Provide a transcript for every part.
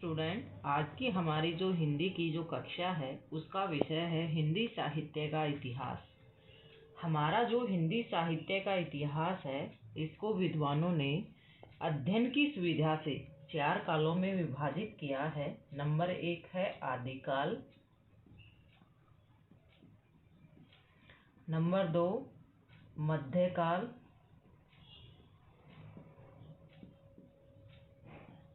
Student, आज की हमारी जो हिंदी की जो कक्षा है उसका विषय है हिंदी साहित्य का इतिहास। हमारा जो हिंदी साहित्य का इतिहास है इसको विद्वानों ने अध्ययन की सुविधा से 4 कालों में विभाजित किया है। नंबर 1 है आदिकाल, नंबर 2 मध्यकाल,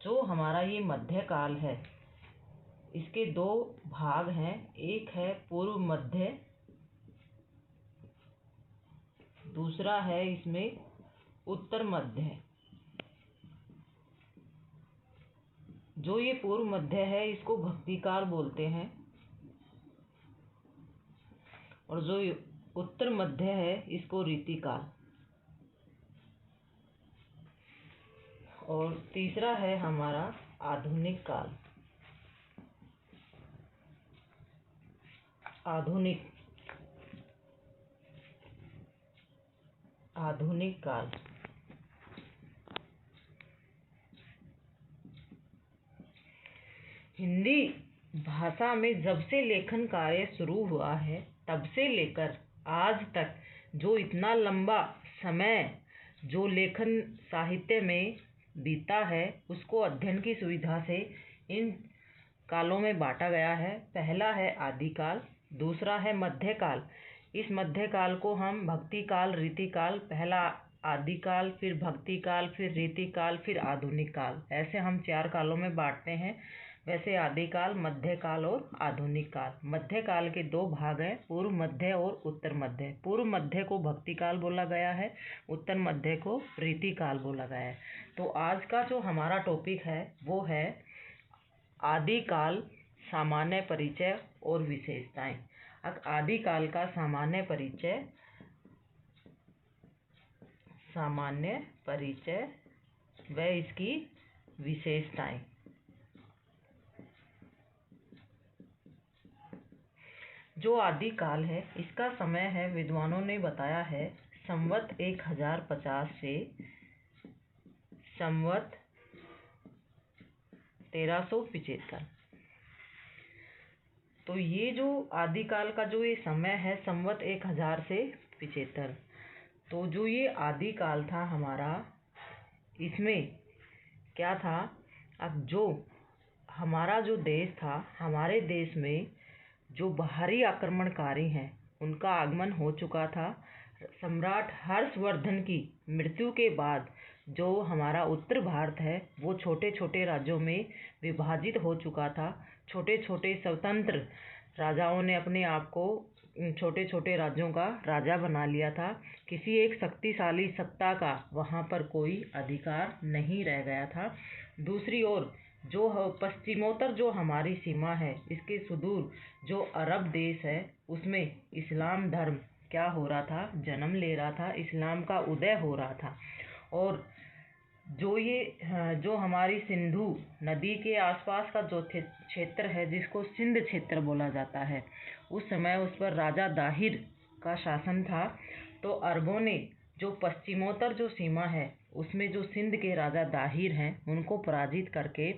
जो हमारा ये मध्यकाल है इसके 2 भाग हैं। एक है पूर्व मध्य, दूसरा है इसमें उत्तर मध्य। जो ये पूर्व मध्य है इसको भक्तिकाल बोलते हैं और जो उत्तर मध्य है इसको रीतिकाल। और तीसरा है हमारा आधुनिक काल। आधुनिक काल हिंदी भाषा में जब से लेखन कार्य शुरू हुआ है तब से लेकर आज तक जो इतना लंबा समय जो लेखन साहित्य में बीता है उसको अध्ययन की सुविधा से इन कालों में बांटा गया है। पहला है आदिकाल, दूसरा है मध्यकाल। इस मध्यकाल को हम भक्तिकाल, रीतिकाल, पहला आदिकाल, फिर भक्तिकाल, फिर रीतिकाल, फिर आधुनिक काल, ऐसे हम 4 कालों में बांटते हैं। वैसे आदिकाल, मध्यकाल और आधुनिक काल। मध्यकाल के 2 भाग हैं, पूर्व मध्य और उत्तर मध्य। पूर्व मध्य को भक्तिकाल बोला गया है, उत्तर मध्य को रीतिकाल बोला गया है। तो आज का जो हमारा टॉपिक है वो है आदिकाल, सामान्य परिचय और विशेषताएं। अब आदिकाल का सामान्य परिचय व इसकी विशेषताएं। जो आदिकाल है इसका समय है, विद्वानों ने बताया है, संवत 1050 से संवत 1375। तो ये जो आदिकाल का जो ये समय है संवत 1000 से 75। तो जो ये आदिकाल था हमारा, इसमें क्या था, अब जो हमारा जो देश था, हमारे देश में जो बाहरी आक्रमणकारी हैं उनका आगमन हो चुका था। सम्राट हर्षवर्धन की मृत्यु के बाद जो हमारा उत्तर भारत है वो छोटे छोटे राज्यों में विभाजित हो चुका था। छोटे छोटे स्वतंत्र राजाओं ने अपने आप को छोटे छोटे राज्यों का राजा बना लिया था। किसी एक शक्तिशाली सत्ता का वहाँ पर कोई अधिकार नहीं रह गया था। दूसरी ओर जो पश्चिमोत्तर जो हमारी सीमा है, इसके सुदूर जो अरब देश है उसमें इस्लाम धर्म क्या हो रहा था, जन्म ले रहा था, इस्लाम का उदय हो रहा था। और जो हमारी सिंधु नदी के आसपास का जो क्षेत्र है जिसको सिंध क्षेत्र बोला जाता है, उस समय उस पर राजा दाहिर का शासन था। तो अरबों ने जो पश्चिमोत्तर जो सीमा है उसमें जो सिंध के राजा दाहिर हैं उनको पराजित करके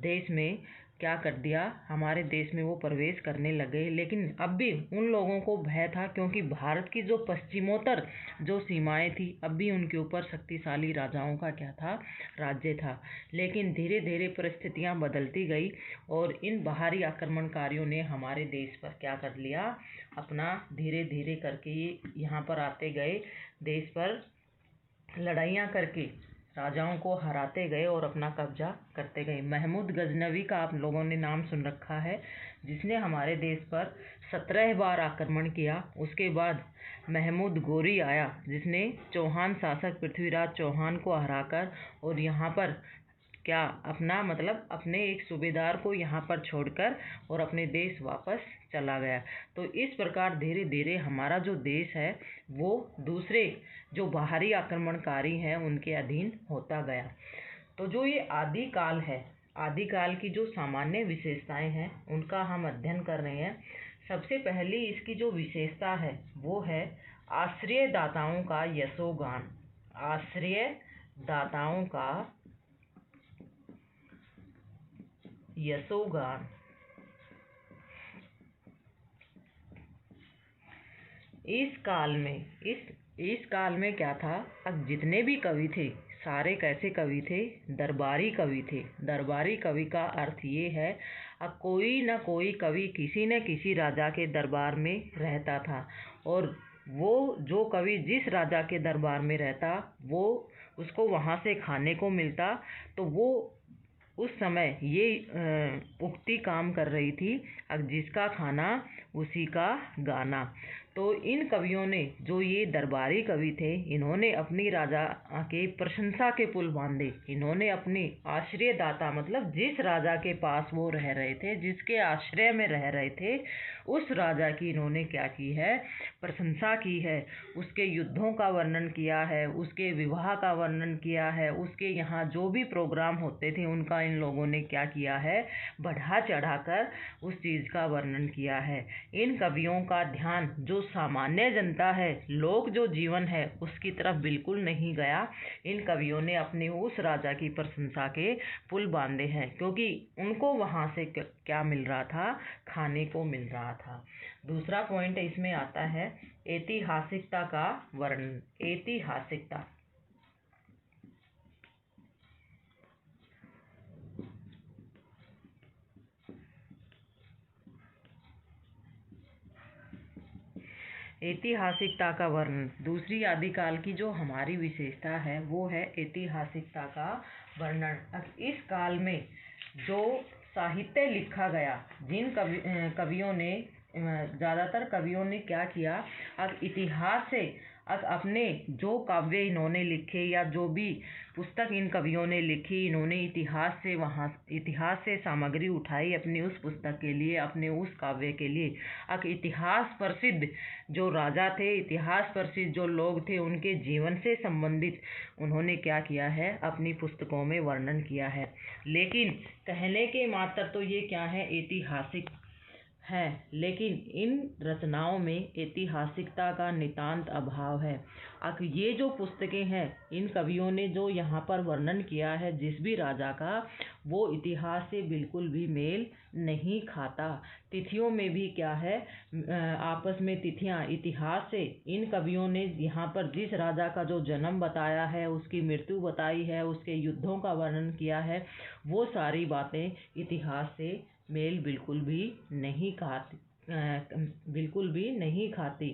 देश में क्या कर दिया, हमारे देश में वो प्रवेश करने लगे। लेकिन अब भी उन लोगों को भय था क्योंकि भारत की जो पश्चिमोत्तर जो सीमाएं थी अब भी उनके ऊपर शक्तिशाली राजाओं का क्या था, राज्य था। लेकिन धीरे धीरे परिस्थितियां बदलती गई और इन बाहरी आक्रमणकारियों ने हमारे देश पर क्या कर लिया, अपना धीरे धीरे करके यहाँ पर आते गए, देश पर लड़ाइयाँ करके राजाओं को हराते गए और अपना कब्जा करते गए। महमूद गजनवी का आप लोगों ने नाम सुन रखा है, जिसने हमारे देश पर 17 बार आक्रमण किया। उसके बाद महमूद गोरी आया जिसने चौहान शासक पृथ्वीराज चौहान को हराकर और यहाँ पर क्या अपना अपने एक सूबेदार को यहाँ पर छोड़कर और अपने देश वापस चला गया। तो इस प्रकार धीरे धीरे हमारा जो देश है वो दूसरे जो बाहरी आक्रमणकारी हैं उनके अधीन होता गया। तो जो ये आदिकाल है, आदिकाल की जो सामान्य विशेषताएं हैं उनका हम अध्ययन कर रहे हैं। सबसे पहली इसकी जो विशेषता है वो है आश्रयदाताओं का यशोगान। आश्रयदाताओं का यशोगान। इस काल में क्या था, अब जितने भी कवि थे सारे कैसे कवि थे, दरबारी कवि थे। दरबारी कवि का अर्थ ये है, अब कोई न कोई कवि किसी न किसी राजा के दरबार में रहता था, और वो जो कवि जिस राजा के दरबार में रहता वो उसको वहाँ से खाने को मिलता, तो वो उस समय ये उक्ति काम कर रही थी, अब जिसका खाना उसी का गाना। तो इन कवियों ने, जो ये दरबारी कवि थे, इन्होंने अपनी राजा के प्रशंसा के पुल बांधे। इन्होंने अपनी आश्रयदाता मतलब जिस राजा के पास वो रह रहे थे, जिसके आश्रय में रह रहे थे, उस राजा की इन्होंने क्या की है, प्रशंसा की है। उसके युद्धों का वर्णन किया है, उसके विवाह का वर्णन किया है, उसके यहाँ जो भी प्रोग्राम होते थे उनका इन लोगों ने क्या किया है, बढ़ा चढ़ाकर उस चीज़ का वर्णन किया है। इन कवियों का ध्यान जो सामान्य जनता है, लोक जो जीवन है, उसकी तरफ बिल्कुल नहीं गया। इन कवियों ने अपने उस राजा की प्रशंसा के पुल बांधे हैं, क्योंकि उनको वहाँ से क्या मिल रहा था, खाने को मिल रहा था। दूसरा पॉइंट इसमें आता है ऐतिहासिकता का वर्णन। ऐतिहासिकता, ऐतिहासिकता का वर्णन। दूसरी आदिकाल की जो हमारी विशेषता है वो है ऐतिहासिकता का वर्णन। अब इस काल में जो साहित्य लिखा गया, जिन कवियों ने, ज़्यादातर कवियों ने क्या किया, अब इतिहास से अब अपने जो काव्य इन्होंने लिखे या जो भी पुस्तक इन कवियों ने लिखी, इन्होंने इतिहास से सामग्री उठाई अपनी उस पुस्तक के लिए, अपने उस काव्य के लिए। अब इतिहास प्रसिद्ध जो राजा थे, इतिहास प्रसिद्ध जो लोग थे, उनके जीवन से संबंधित उन्होंने क्या किया है, अपनी पुस्तकों में वर्णन किया है। लेकिन कहने के मात्र तो ये क्या है, ऐतिहासिक है, लेकिन इन रचनाओं में ऐतिहासिकता का नितांत अभाव है। अब ये जो पुस्तकें हैं, इन कवियों ने जो यहाँ पर वर्णन किया है जिस भी राजा का, वो इतिहास से बिल्कुल भी मेल नहीं खाता। तिथियों में भी क्या है, आपस में तिथियाँ इतिहास से, इन कवियों ने यहाँ पर जिस राजा का जो जन्म बताया है, उसकी मृत्यु बताई है, उसके युद्धों का वर्णन किया है, वो सारी बातें इतिहास से मेल बिल्कुल भी नहीं खाती, बिल्कुल भी नहीं खाती।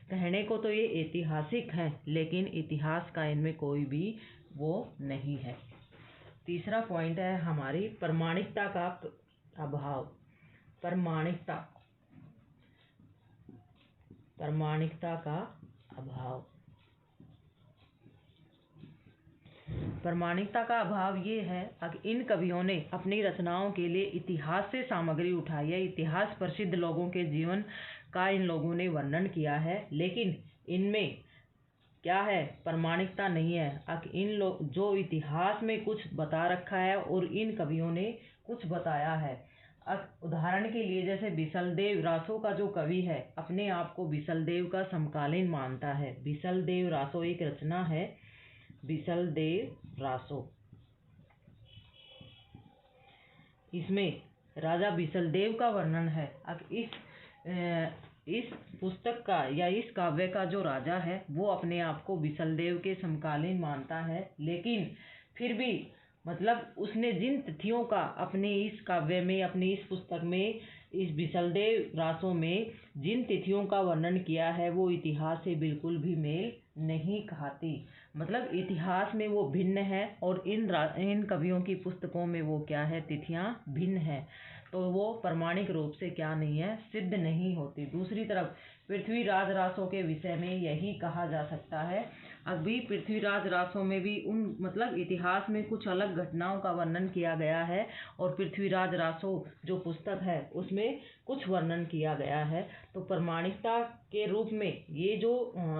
कहने को तो ये ऐतिहासिक हैं, लेकिन इतिहास का इनमें कोई भी वो नहीं है। तीसरा पॉइंट है हमारी प्रामाणिकता का अभाव। प्रामाणिकता का अभाव। प्रामाणिकता का अभाव ये है, अब इन कवियों ने अपनी रचनाओं के लिए इतिहास से सामग्री उठाई है, इतिहास प्रसिद्ध लोगों के जीवन का इन लोगों ने वर्णन किया है, लेकिन इनमें क्या है, प्रामाणिकता नहीं है। अब इन लोग जो इतिहास में कुछ बता रखा है और इन कवियों ने कुछ बताया है। अब उदाहरण के लिए जैसे बिसलदेव रासो का जो कवि है, अपने आप को बिसलदेव का समकालीन मानता है। बिसलदेव रासो एक रचना है, बिसलदेव रासो। इसमें राजा बिसलदेव का वर्णन है। अब इस पुस्तक का या इस काव्य का जो राजा है वो अपने आप को बिसलदेव के समकालीन मानता है, लेकिन फिर भी मतलब उसने जिन तिथियों का अपने इस काव्य में, अपनी इस पुस्तक में, इस बिसलदेव रासो में जिन तिथियों का वर्णन किया है, वो इतिहास से बिल्कुल भी मेल नहीं खाती। मतलब इतिहास में वो भिन्न है और इन कवियों की पुस्तकों में वो क्या है, तिथियां भिन्न है, तो वो प्रामाणिक रूप से क्या नहीं है, सिद्ध नहीं होती। दूसरी तरफ पृथ्वीराज रासो के विषय में यही कहा जा सकता है। अभी पृथ्वीराज रासो में भी उन मतलब इतिहास में कुछ अलग घटनाओं का वर्णन किया गया है, और पृथ्वीराज रासो जो पुस्तक है उसमें कुछ वर्णन किया गया है। तो प्रामाणिकता के रूप में ये जो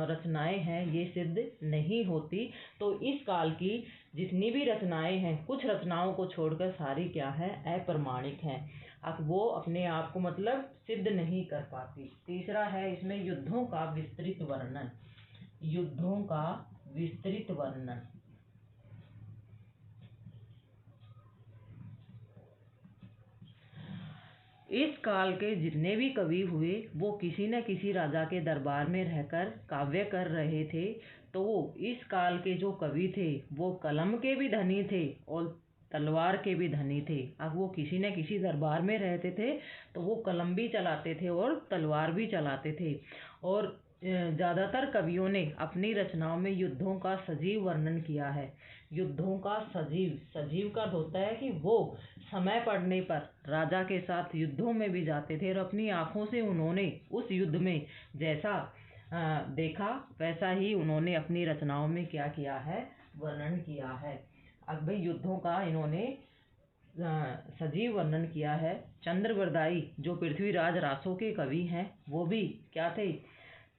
रचनाएं हैं ये सिद्ध नहीं होती। तो इस काल की जितनी भी रचनाएं हैं, कुछ रचनाओं को छोड़कर सारी क्या है, अप्रमाणिक हैं। अब वो अपने आप को मतलब सिद्ध नहीं कर पाती। तीसरा है इसमें युद्धों का विस्तृत वर्णन। युद्धों का विस्तृत वर्णन। इस काल के जितने भी कवि हुए वो किसी न किसी राजा के दरबार में रहकर काव्य कर रहे थे। तो इस काल के जो कवि थे वो कलम के भी धनी थे और तलवार के भी धनी थे। अब वो किसी न किसी दरबार में रहते थे तो वो कलम भी चलाते थे और तलवार भी चलाते थे। और ज़्यादातर कवियों ने अपनी रचनाओं में युद्धों का सजीव वर्णन किया है। युद्धों का सजीव, सजीव का अर्थ होता है कि वो समय पड़ने पर राजा के साथ युद्धों में भी जाते थे और अपनी आंखों से उन्होंने उस युद्ध में जैसा देखा वैसा ही उन्होंने अपनी रचनाओं में क्या किया है, वर्णन किया है। अब भाई युद्धों का इन्होंने सजीव वर्णन किया है। चंद्रबरदाई जो पृथ्वीराज रासो के कवि हैं वो भी क्या थे,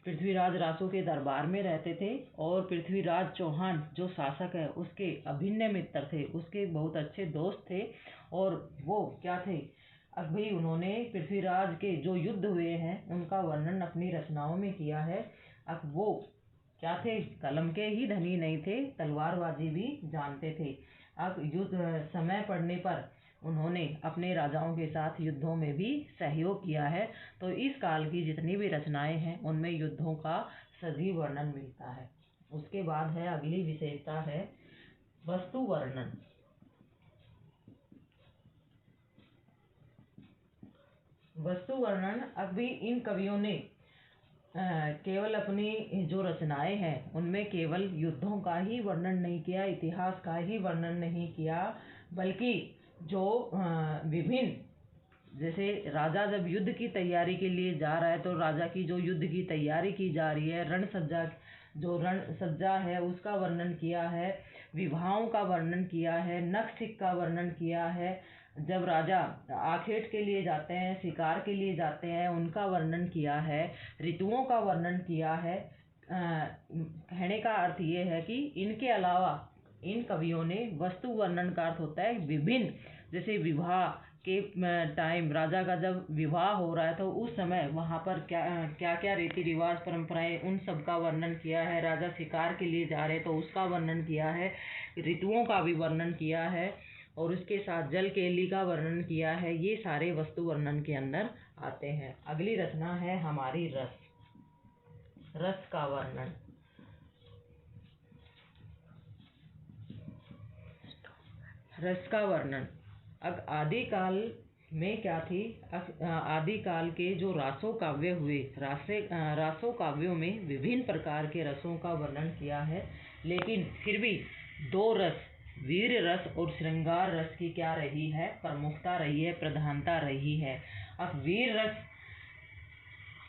पृथ्वीराज रासो के दरबार में रहते थे और पृथ्वीराज चौहान जो शासक है उसके अभिन्न मित्र थे, उसके बहुत अच्छे दोस्त थे। और वो क्या थे, अब भी उन्होंने पृथ्वीराज के जो युद्ध हुए हैं उनका वर्णन अपनी रचनाओं में किया है। अब वो क्या थे, कलम के ही धनी नहीं थे, तलवारबाजी भी जानते थे। अब युद्ध समय पड़ने पर उन्होंने अपने राजाओं के साथ युद्धों में भी सहयोग किया है। तो इस काल की जितनी भी रचनाएं हैं उनमें युद्धों का सजीव वर्णन मिलता है। उसके बाद है अगली विशेषता है वस्तु वर्णन। वस्तु वर्णन, अभी इन कवियों ने केवल अपनी जो रचनाएं हैं उनमें केवल युद्धों का ही वर्णन नहीं किया, इतिहास का ही वर्णन नहीं किया, बल्कि जो विभिन्न, जैसे राजा जब युद्ध की तैयारी के लिए जा रहा है तो राजा की जो युद्ध की तैयारी की जा रही है, रण सज्जा है उसका वर्णन किया है, विवाहों का वर्णन किया है, नख का वर्णन किया है। जब राजा आखेट के लिए जाते हैं, शिकार के लिए जाते हैं, उनका वर्णन किया है, ऋतुओं का वर्णन किया है। कहने का अर्थ ये है कि इनके अलावा इन कवियों ने वस्तु वर्णन का अर्थ होता है विभिन्न, जैसे विवाह के टाइम राजा का जब विवाह हो रहा है तो उस समय वहाँ पर क्या क्या क्या रीति रिवाज परंपराएं उन सब का वर्णन किया है। राजा शिकार के लिए जा रहे तो उसका वर्णन किया है, ऋतुओं का भी वर्णन किया है और उसके साथ जल केली का वर्णन किया है। ये सारे वस्तु वर्णन के अंदर आते हैं। अगली रचना है हमारी रस, रस का वर्णन। रस का वर्णन, अब आदिकाल में क्या थी, आदिकाल के जो रासो काव्य हुए, रासो काव्यों में विभिन्न प्रकार के रसों का वर्णन किया है, लेकिन फिर भी दो रस, वीर रस और श्रृंगार रस की क्या रही है, प्रमुखता रही है, प्रधानता रही है। अब वीर रस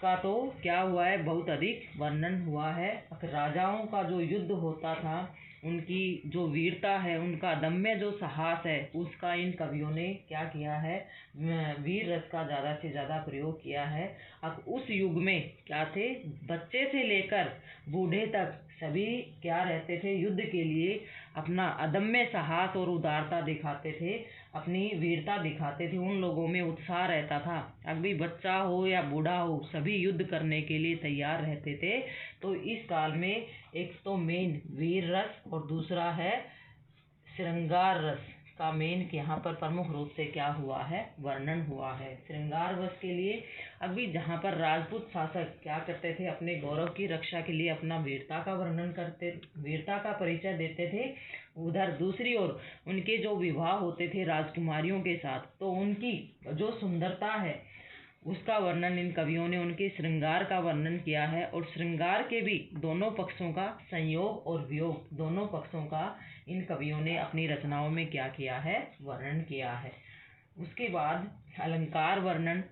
का तो क्या हुआ है, बहुत अधिक वर्णन हुआ है। राजाओं का जो युद्ध होता था, उनकी जो वीरता है, उनका दम्य जो साहस है, उसका इन कवियों ने क्या किया है, वीर रस का ज़्यादा से ज़्यादा प्रयोग किया है। अब उस युग में क्या थे, बच्चे से लेकर बूढ़े तक सभी क्या रहते थे, युद्ध के लिए अपना अदम्य साहस और उदारता दिखाते थे, अपनी वीरता दिखाते थे, उन लोगों में उत्साह रहता था। अभी बच्चा हो या बूढ़ा हो सभी युद्ध करने के लिए तैयार रहते थे। तो इस काल में एक तो मेन वीर रस और दूसरा है श्रृंगार रस का मेन यहाँ पर प्रमुख रूप से क्या हुआ है, वर्णन हुआ है। श्रृंगार रस के लिए अभी जहाँ पर राजपूत शासक क्या करते थे, अपने गौरव की रक्षा के लिए अपना वीरता का वर्णन करते, वीरता का परिचय देते थे, उधर दूसरी ओर उनके जो विवाह होते थे राजकुमारियों के साथ तो उनकी जो सुंदरता है उसका वर्णन इन कवियों ने, उनके श्रृंगार का वर्णन किया है। और श्रृंगार के भी दोनों पक्षों का, संयोग और वियोग दोनों पक्षों का इन कवियों ने अपनी रचनाओं में क्या किया है, वर्णन किया है। उसके बाद अलंकार वर्णन,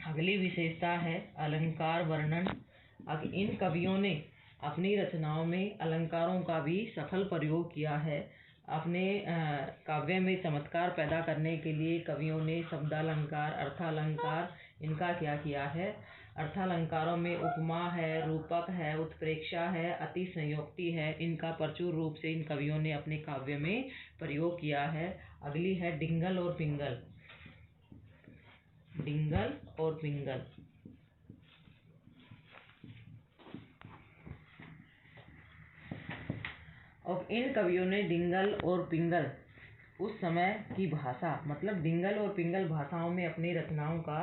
अगली विशेषता है अलंकार वर्णन। अब इन कवियों ने अपनी रचनाओं में अलंकारों का भी सफल प्रयोग किया है। अपने काव्य में चमत्कार पैदा करने के लिए कवियों ने शब्दालंकार, अर्थालंकार इनका क्या किया है। अर्थालंकारों में उपमा है, रूपक है, उत्प्रेक्षा है, अति संयोक्ति है, इनका प्रचुर रूप से इन कवियों ने अपने काव्य में प्रयोग किया है। अगली है डिंगल और पिंगल, डिंगल और पिंगल। और इन कवियों ने डिंगल और पिंगल उस समय की भाषा मतलब डिंगल और पिंगल भाषाओं में अपनी रचनाओं का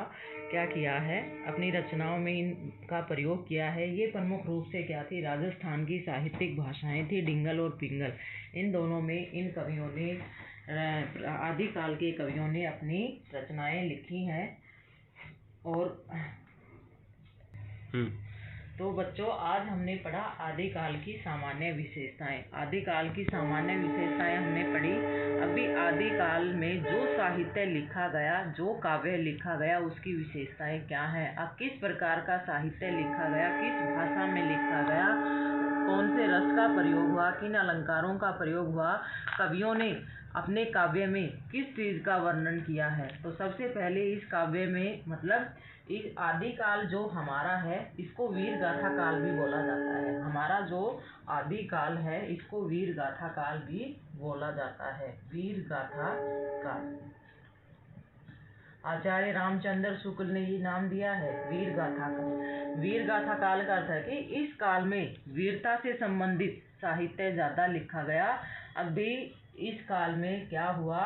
क्या किया है, अपनी रचनाओं में इनका प्रयोग किया है। ये प्रमुख रूप से क्या थी, राजस्थान की साहित्यिक भाषाएं थी डिंगल और पिंगल। इन दोनों में इन कवियों ने आदिकाल के कवियों ने अपनी रचनाएं लिखी हैं। और तो बच्चों, आज हमने पढ़ा आदिकाल की सामान्य विशेषताएं। आदिकाल की सामान्य विशेषताएं हमने पढ़ी। अभी आदिकाल में जो साहित्य लिखा गया, जो काव्य लिखा गया, उसकी विशेषताएं क्या हैं। अब किस प्रकार का साहित्य लिखा गया, किस भाषा में लिखा गया, कौन से रस का प्रयोग हुआ, किन अलंकारों का प्रयोग हुआ, कवियों ने अपने काव्य में किस चीज का वर्णन किया है। तो सबसे पहले इस काव्य में मतलब इस आदिकाल जो हमारा है, इसको वीर गाथा काल भी बोला जाता है। हमारा जो आदिकाल है, इसको वीर गाथा काल भी बोला जाता है। वीर गाथा काल आचार्य रामचंद्र शुक्ल ने ये नाम दिया है, वीर गाथा काल। वीर गाथा काल का अर्थ है कि इस काल में वीरता से संबंधित साहित्य ज्यादा लिखा गया। अभी इस काल में क्या हुआ,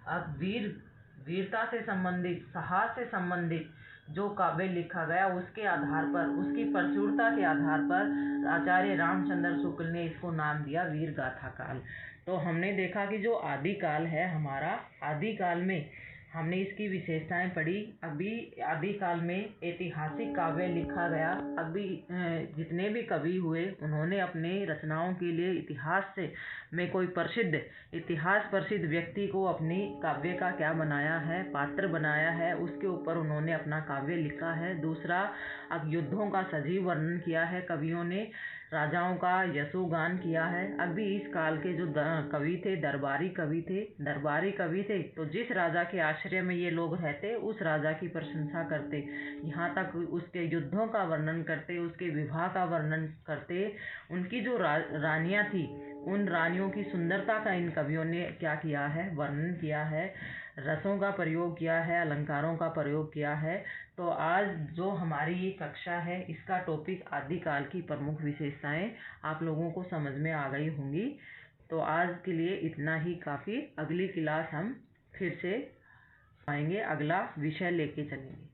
अब वीरता से संबंधित, साहस से संबंधित जो काव्य लिखा गया, उसके आधार पर, उसकी प्रचुरता के आधार पर आचार्य रामचंद्र शुक्ल ने इसको नाम दिया वीर गाथा काल। तो हमने देखा कि जो आदिकाल है हमारा, आदिकाल में हमने इसकी विशेषताएं पढ़ी। अभी आदिकाल में ऐतिहासिक काव्य लिखा गया। अभी जितने भी कवि हुए, उन्होंने अपने रचनाओं के लिए इतिहास से में कोई इतिहास प्रसिद्ध व्यक्ति को अपनी काव्य का क्या बनाया है, पात्र बनाया है, उसके ऊपर उन्होंने अपना काव्य लिखा है। दूसरा, अब युद्धों का सजीव वर्णन किया है कवियों ने, राजाओं का यशोगान किया है। अभी इस काल के जो कवि थे, दरबारी कवि थे, तो जिस राजा के आश्रय में ये लोग रहते, उस राजा की प्रशंसा करते, यहाँ तक उसके युद्धों का वर्णन करते, उसके विवाह का वर्णन करते। उनकी जो रानियां थी, उन रानियों की सुंदरता का इन कवियों ने क्या किया है, वर्णन किया है। रसों का प्रयोग किया है, अलंकारों का प्रयोग किया है। तो आज जो हमारी ये कक्षा है, इसका टॉपिक आदिकाल की प्रमुख विशेषताएं आप लोगों को समझ में आ गई होंगी। तो आज के लिए इतना ही काफ़ी। अगली क्लास हम फिर से आएंगे, अगला विषय लेके चलेंगे।